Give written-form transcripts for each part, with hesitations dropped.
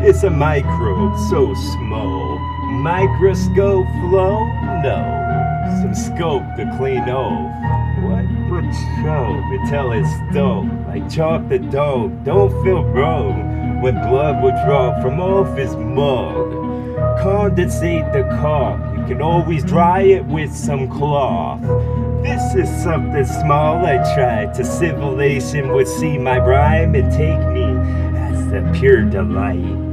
It's a microbe so small. Microscope flow? No. Some scope to clean off. What? But choke until it's dope. Like chalk the dough. Don't feel wrong when blood will drop from off his mug. Condensate the caulk. You can always dry it with some cloth. This is something small I tried to civilization would see my rhyme and take me as the pure delight.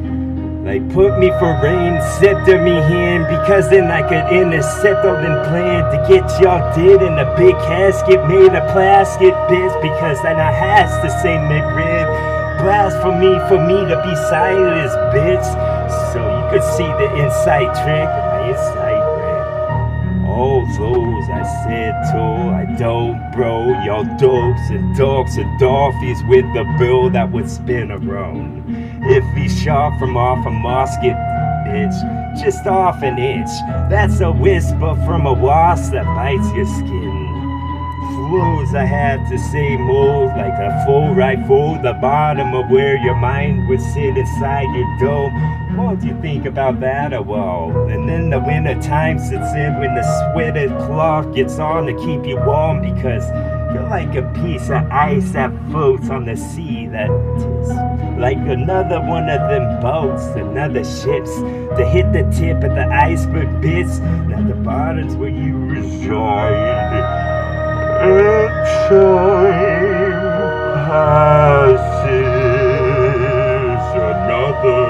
Like put me for rain, scepter me hand, because then I could intercept all them plan to get y'all dead in a big casket made of plastic bits, because then I has to say McRib. Blasphemy for me to be silenced, bitch. So you could see the inside trick of my inside rip. All those I said to, I don't bro, y'all dogs and dolphins with the bill that would spin around. If he shot from off a musket, bitch, just off an inch, that's a whisper from a wasp that bites your skin. Flows I had to say mold like a full rifle, the bottom of where your mind would sit inside your dome. What do you think about that? Well, and then the winter time sits in when the sweated cloth gets on to keep you warm, because you're like a piece of ice that floats on the sea that is like another one of them boats, another ships to hit the tip of the iceberg bits. Now the bottom's where you reside. And time passes, another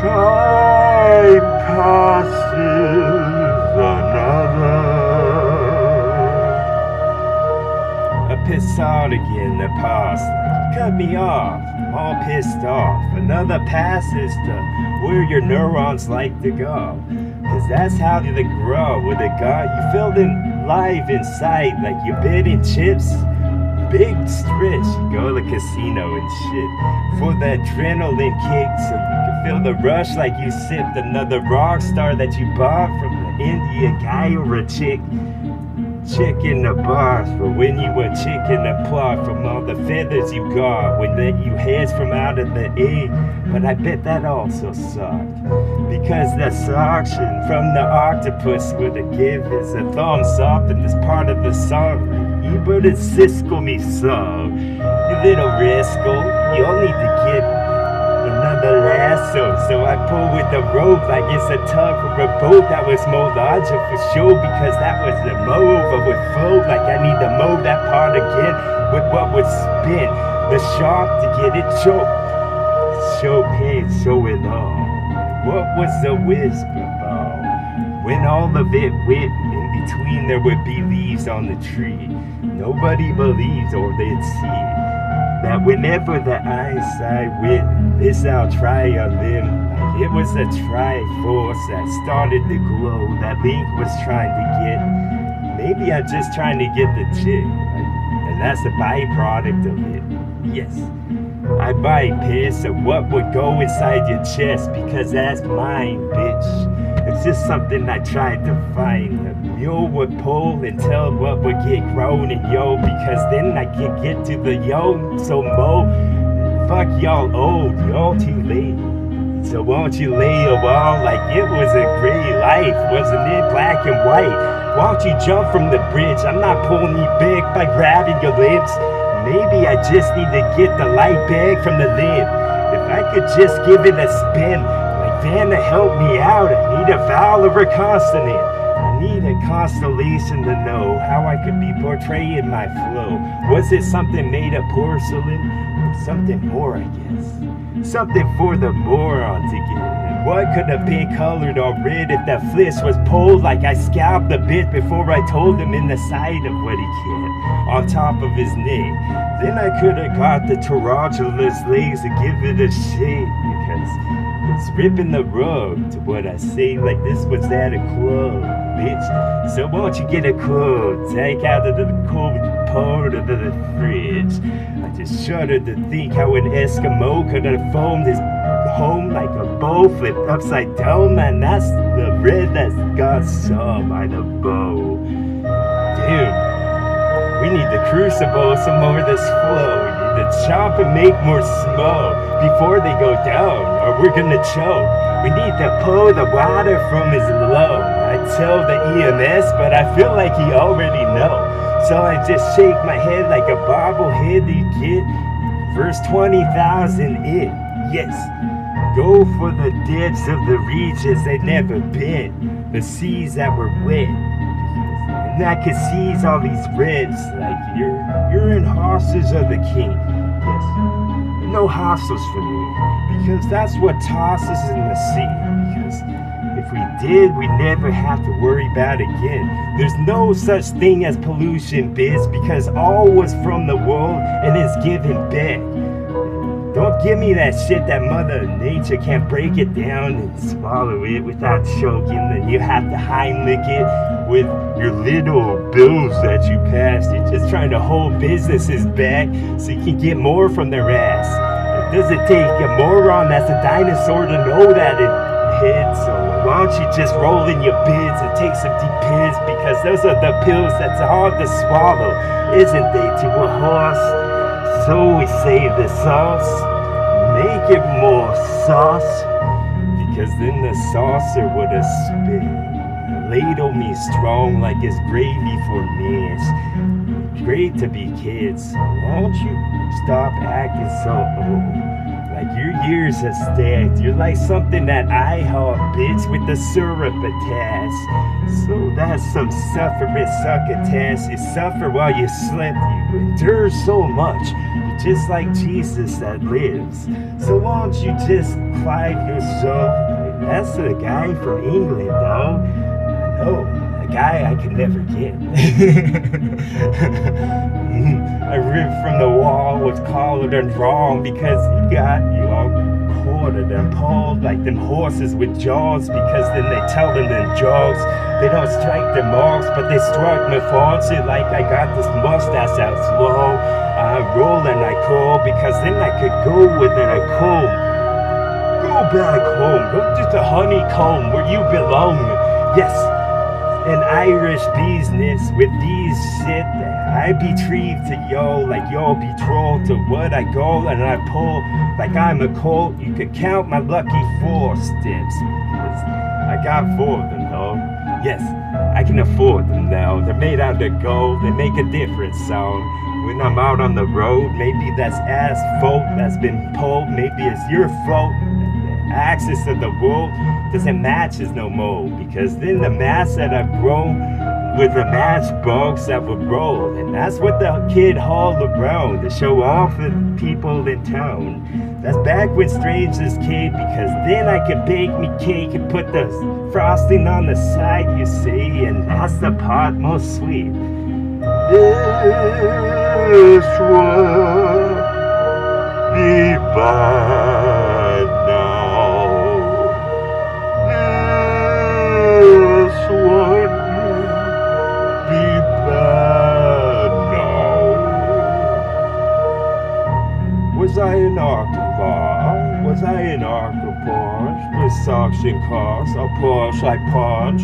time passes, another. I pissed out again, the past, like you cut me off, I'm all pissed off. Another passes to where your neurons like to go, cause that's how they grow. With a gut, you feel them live inside, like you're betting chips. Big stretch, you go to the casino and shit for the adrenaline kick, so you can feel the rush like you sipped another rock star that you bought from the Indian guy or a chick in the bars. For when you were chicken the plot from all the feathers you got, when let you heads from out of the egg. But I bet that also sucked, because the suction from the octopus would have give is a thumbs up, and this part of the song. You better Cisco me so, you little rascal. You all need to get another lasso. So I pull with the rope like it's a tug for a boat that was more larger for sure, because that was the move. I would flow like I need to mow that part again with what would spin the shark to get it choked. Show pain, show it all. What was the whisper about? When all of it went in between, there would be leaves on the tree. Nobody believes or they'd see that whenever the eyesight went, this I'll try on them. It was a triforce that started to glow, that Link was trying to get. Maybe I'm just trying to get the chick, and that's the byproduct of it. Yes, I buy piss of what would go inside your chest, because that's mine, bitch. It's just something I tried to find. The mule would pull and tell what would get grown in yo, because then I can get to the yo. So mo, fuck y'all old, y'all too late. So won't you lay a wall like it was a gray life, wasn't it black and white? Won't you jump from the bridge? I'm not pulling you back by grabbing your lips. Maybe I just need to get the light bag from the lid. If I could just give it a spin, like Vanna help me out. I need a vowel or a consonant. I need a constellation to know how I could be portraying my flow. Was it something made of porcelain? Or something more, I guess. Something for the moron to get. And what could have been colored or red if the flesh was pulled like I scalped a bit before I told him in the side of what he had on top of his neck. Then I could have got the tarantula's legs to give it a shake, because it's ripping the rug to what I say, like this was at a club, bitch. So won't you get a club, take out of the cold part of the fridge. I just shuddered to think how an Eskimo could have foamed his home like a bow flipped upside down, man. That's the red that's got some by the bow. Dude, we need the crucible some more of this flow, to chop and make more smoke before they go down, or we're gonna choke. We need to pull the water from his low. I tell the EMS, but I feel like he already know. So I just shake my head like a bobbleheaded kid. Verse 20,000 in, yes. Go for the depths of the regions they've never been, the seas that were wet. And I could seize all these ribs like you're in hostels of the king. Yes, no hostels for me, because that's what tosses in the sea. Because if we did, we'd never have to worry about it again. There's no such thing as pollution, biz, because all was from the world and is given back. Don't give me that shit that Mother Nature can't break it down and swallow it without choking. Then you have to Heimlich it with your little bills that you passed. You're just trying to hold businesses back so you can get more from their ass. It doesn't take a moron that's a dinosaur to know that it hits. So why don't you just roll in your bids and take some deep pills, because those are the pills that's hard to swallow, isn't they, to a horse? So we save the sauce, make it more sauce, because then the saucer would have spit. Ladle me strong like it's gravy for me. It's great to be kids. Won't you stop acting so old? Like your years have stacked. You're like something that IHOP, bitch, with the syrup attached. So that's some suffering succotash. You suffer while you slept. You endure so much. You're just like Jesus that lives. So won't you just climb yourself? That's the guy from England, though. I know, a guy I could never get. I ripped from the wall was collared and wrong, because he got you all quartered and pulled like them horses with jaws, because then they tell them jaws they don't strike their marks, but they struck me fancy like I got this mustache out slow. I roll and I call, because then I could go within a comb. Go back home, go to the honeycomb where you belong. Yes, an Irish business with these shit that I betrayed to y'all, like y'all betrothed to what I go, and I pull like I'm a colt. You could count my lucky 4 steps, because I got 4 of them though. Yes, I can afford them now. They're made out of gold, they make a different sound. When I'm out on the road, maybe that's asphalt that's been pulled, maybe it's your fault. The axis of the world doesn't match us no more, because then the mass that I've grown with the matchbox that would roll, and that's what the kid hauled around to show off the people in town. That's back when strangers came, because then I could bake me cake and put the frosting on the side, you see, and that's the part most sweet. This will be bad now. This would be bad now. Was I an Archibald? Was I an Archibald? With suction cars, a Porsche I punch.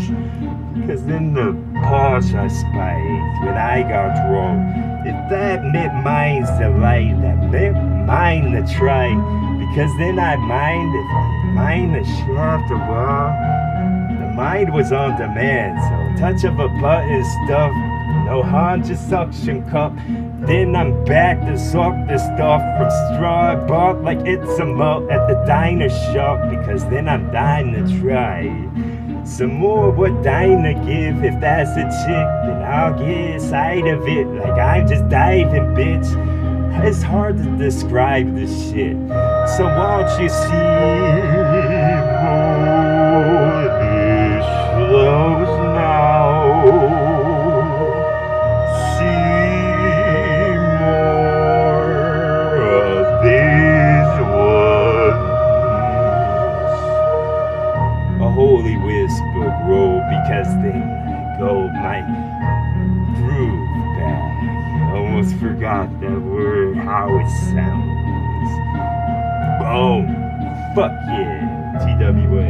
Cause in the Porsche I spiked when I got drunk. If that meant mine's the light, that meant mine the try. Because then I mind if I mind the shaft of all. The mind was on demand, so touch of a button stuff. No Honda suction cup. Then I'm back to suck the stuff from straw I bought like it's a malt at the diner shop. Because then I'm dying to try some more. What diner give? If that's a chick, then I'll get inside of it like I'm just diving, bitch. It's hard to describe this shit. So won't you see more these flows now? See more of these ones. A holy whisper grow, because then I go my groove back. Almost forgot that word, how it sounds. Boom. Fuck yeah. TWA.